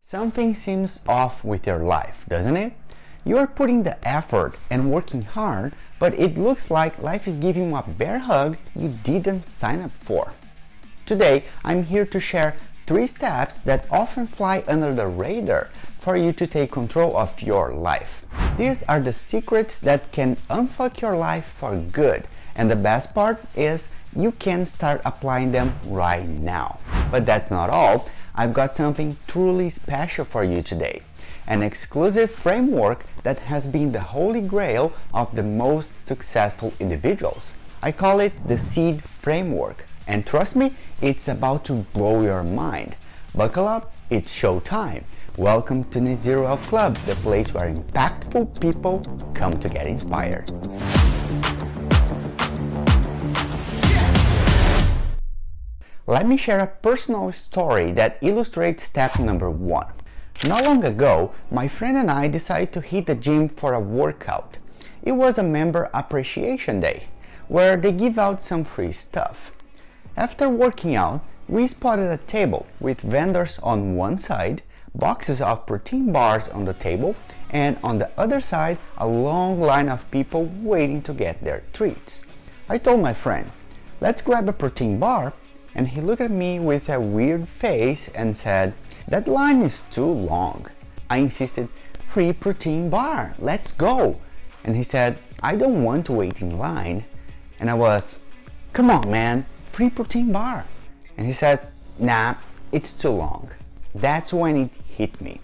Something seems off with your life, doesn't it? You are putting the effort and working hard, but it looks like life is giving you a bear hug you didn't sign up for. Today, I'm here to share 3 steps that often fly under the radar for you to take control of your life. These are the secrets that can unfuck your life for good, and the best part is you can start applying them right now. But that's not all. I've got something truly special for you today. An exclusive framework that has been the holy grail of the most successful individuals. I call it the SEED framework. And trust me, it's about to blow your mind. Buckle up, it's showtime. Welcome to Nitzero Club, the place where impactful people come to get inspired. Let me share a personal story that illustrates step number 1. Not long ago, my friend and I decided to hit the gym for a workout. It was a member appreciation day, where they give out some free stuff. After working out, we spotted a table with vendors on one side, boxes of protein bars on the table, and on the other side, a long line of people waiting to get their treats. I told my friend, "Let's grab a protein bar," and he looked at me with a weird face and said, "That line is too long." I insisted, "Free protein bar, let's go." And he said, "I don't want to wait in line." And I was, "Come on, man, free protein bar." And he said, "Nah, it's too long." That's when it hit me.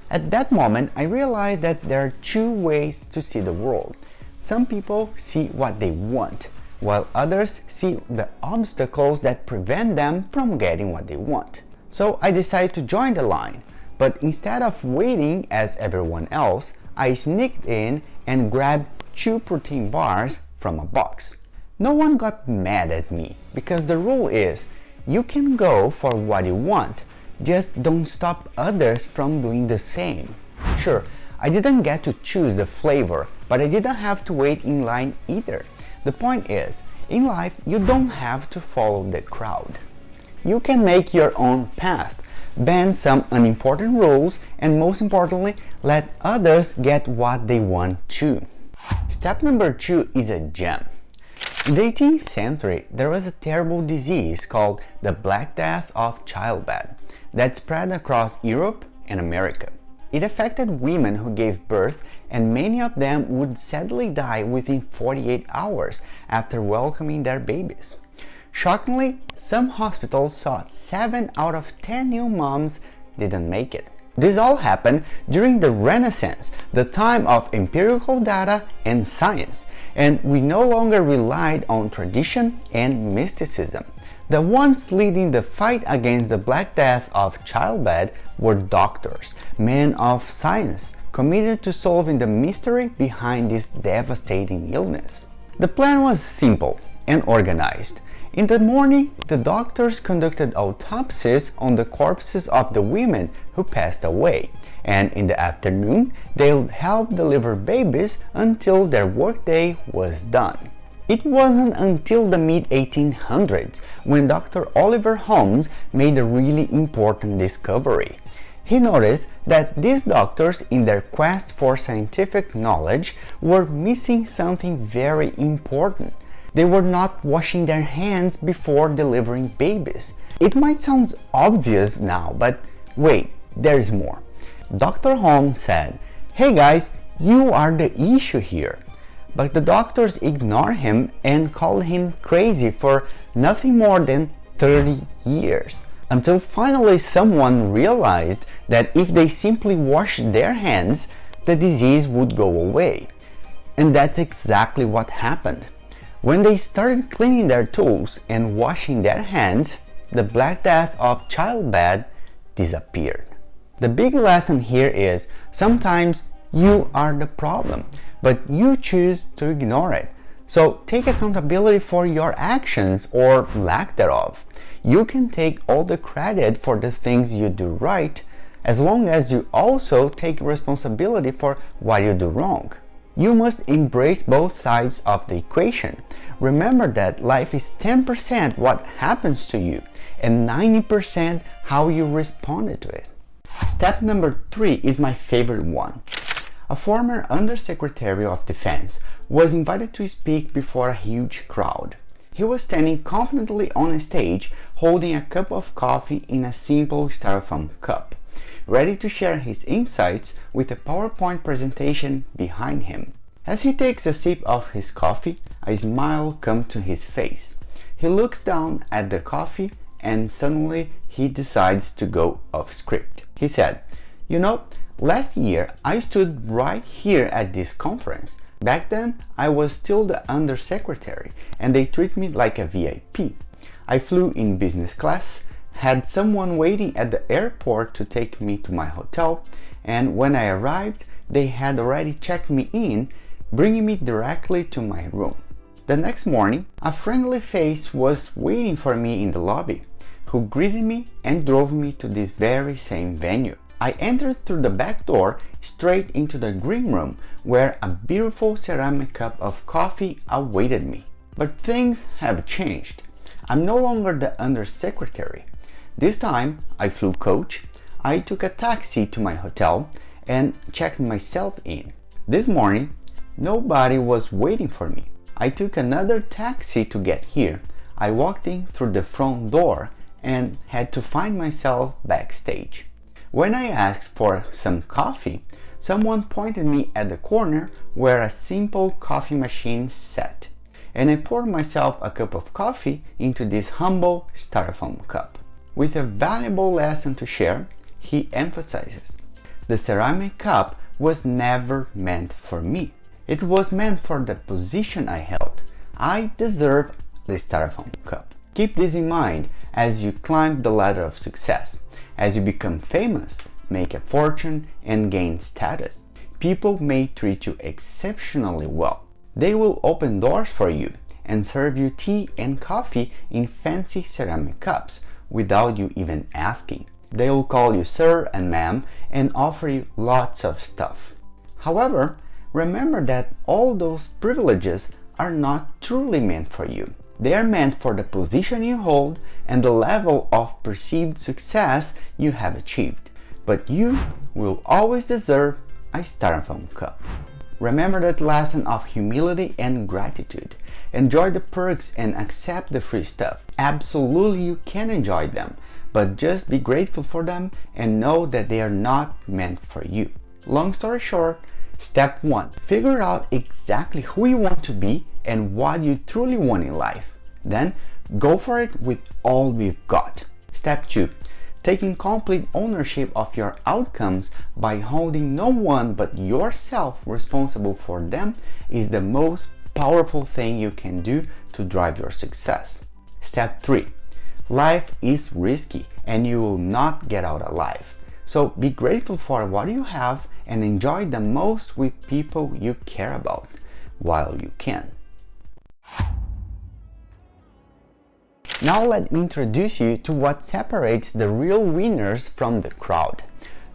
At that moment, I realized that there are 2 ways to see the world. Some people see what they want, while others see the obstacles that prevent them from getting what they want. So I decided to join the line, but instead of waiting as everyone else, I sneaked in and grabbed 2 protein bars from a box. No one got mad at me because the rule is you can go for what you want, just don't stop others from doing the same. Sure, I didn't get to choose the flavor, but I didn't have to wait in line either. The point is, in life, you don't have to follow the crowd. You can make your own path, bend some unimportant rules, and most importantly, let others get what they want too. Step number 2 is a gem. In the 18th century, there was a terrible disease called the Black Death of childbed that spread across Europe and America. It affected women who gave birth, and many of them would sadly die within 48 hours after welcoming their babies. Shockingly, some hospitals saw 7 out of 10 new moms didn't make it. This all happened during the Renaissance, the time of empirical data and science, and we no longer relied on tradition and mysticism. The ones leading the fight against the Black Death of childbed were doctors, men of science, committed to solving the mystery behind this devastating illness. The plan was simple and organized. In the morning, the doctors conducted autopsies on the corpses of the women who passed away, and in the afternoon, they would help deliver babies until their workday was done. It wasn't until the mid-1800s when Dr. Oliver Holmes made a really important discovery. He noticed that these doctors, in their quest for scientific knowledge, were missing something very important. They were not washing their hands before delivering babies. It might sound obvious now, but wait, there's more. Dr. Holmes said, "Hey guys, you are the issue here." But the doctors ignored him and called him crazy for nothing more than 30 years. Until finally someone realized that if they simply washed their hands, the disease would go away. And that's exactly what happened. When they started cleaning their tools and washing their hands, the Black Death of childbed disappeared. The big lesson here is sometimes you are the problem, but you choose to ignore it. So take accountability for your actions or lack thereof. You can take all the credit for the things you do right, as long as you also take responsibility for what you do wrong. You must embrace both sides of the equation. Remember that life is 10% what happens to you and 90% how you responded to it. Step number 3 is my favorite one. A former Undersecretary of Defense was invited to speak before a huge crowd. He was standing confidently on a stage holding a cup of coffee in a simple styrofoam cup, ready to share his insights with a PowerPoint presentation behind him. As he takes a sip of his coffee, a smile comes to his face. He looks down at the coffee and suddenly he decides to go off script. He said, "You know, last year I stood right here at this conference. Back then I was still the undersecretary and they treat me like a VIP. I flew in business class, had someone waiting at the airport to take me to my hotel, and when I arrived they had already checked me in, bringing me directly to my room. The next morning, a friendly face was waiting for me in the lobby, who greeted me and drove me to this very same venue. I entered through the back door straight into the green room where a beautiful ceramic cup of coffee awaited me. But things have changed. I'm no longer the undersecretary. This time I flew coach, I took a taxi to my hotel and checked myself in. This morning, nobody was waiting for me. I took another taxi to get here. I walked in through the front door and had to find myself backstage. When I asked for some coffee, someone pointed me at the corner where a simple coffee machine sat, and I poured myself a cup of coffee into this humble styrofoam cup. With a valuable lesson to share, he emphasizes, the ceramic cup was never meant for me. It was meant for the position I held. I deserve the styrofoam cup. Keep this in mind as you climb the ladder of success. As you become famous, make a fortune, and gain status, people may treat you exceptionally well. They will open doors for you and serve you tea and coffee in fancy ceramic cups without you even asking. They will call you sir and ma'am and offer you lots of stuff. However, remember that all those privileges are not truly meant for you. They are meant for the position you hold and the level of perceived success you have achieved. But you will always deserve a styrofoam cup. Remember that lesson of humility and gratitude. Enjoy the perks and accept the free stuff. Absolutely, you can enjoy them, but just be grateful for them and know that they are not meant for you. Long story short, step 1. Figure out exactly who you want to be and what you truly want in life. Then go for it with all we've got. Step 2. Taking complete ownership of your outcomes by holding no one but yourself responsible for them is the most powerful thing you can do to drive your success. Step 3. Life is risky and you will not get out alive. So be grateful for what you have and enjoy the most with people you care about while you can. Now let me introduce you to what separates the real winners from the crowd.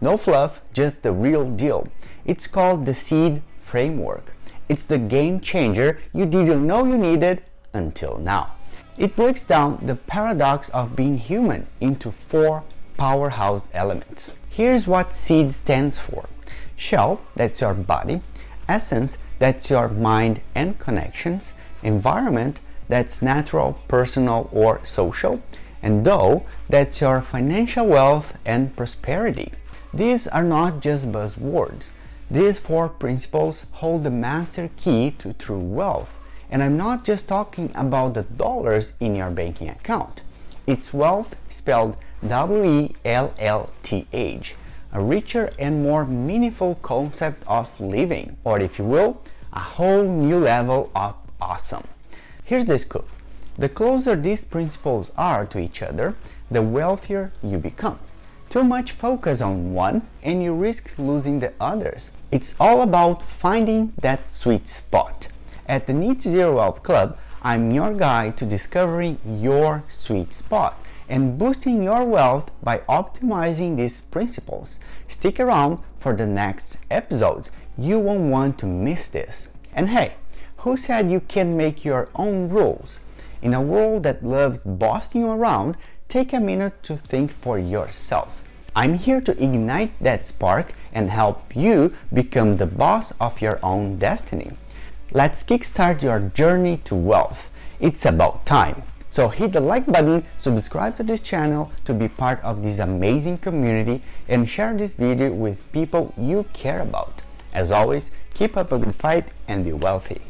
No fluff, just the real deal. It's called the SEED framework. It's the game changer you didn't know you needed until now. It breaks down the paradox of being human into 4 powerhouse elements. Here's what SEED stands for. Shell, that's your body. Essence, that's your mind and connections. Environment, that's natural, personal, or social. And dough, that's your financial wealth and prosperity. These are not just buzzwords. These 4 principles hold the master key to true wealth. And I'm not just talking about the dollars in your banking account. It's wealth spelled W-E-L-L-T-H, a richer and more meaningful concept of living, or if you will, a whole new level of awesome. Here's the scoop. The closer these principles are to each other, the wealthier you become. Too much focus on one and you risk losing the others. It's all about finding that sweet spot. At the Nitzero Wellth Club, I'm your guide to discovering your sweet spot and boosting your wealth by optimizing these principles. Stick around for the next episodes. You won't want to miss this. And hey, who said you can make your own rules? In a world that loves bossing you around, take a minute to think for yourself. I'm here to ignite that spark and help you become the boss of your own destiny. Let's kickstart your journey to wealth. It's about time. So hit the like button, subscribe to this channel to be part of this amazing community, and share this video with people you care about. As always, keep up a good fight and be wealthy.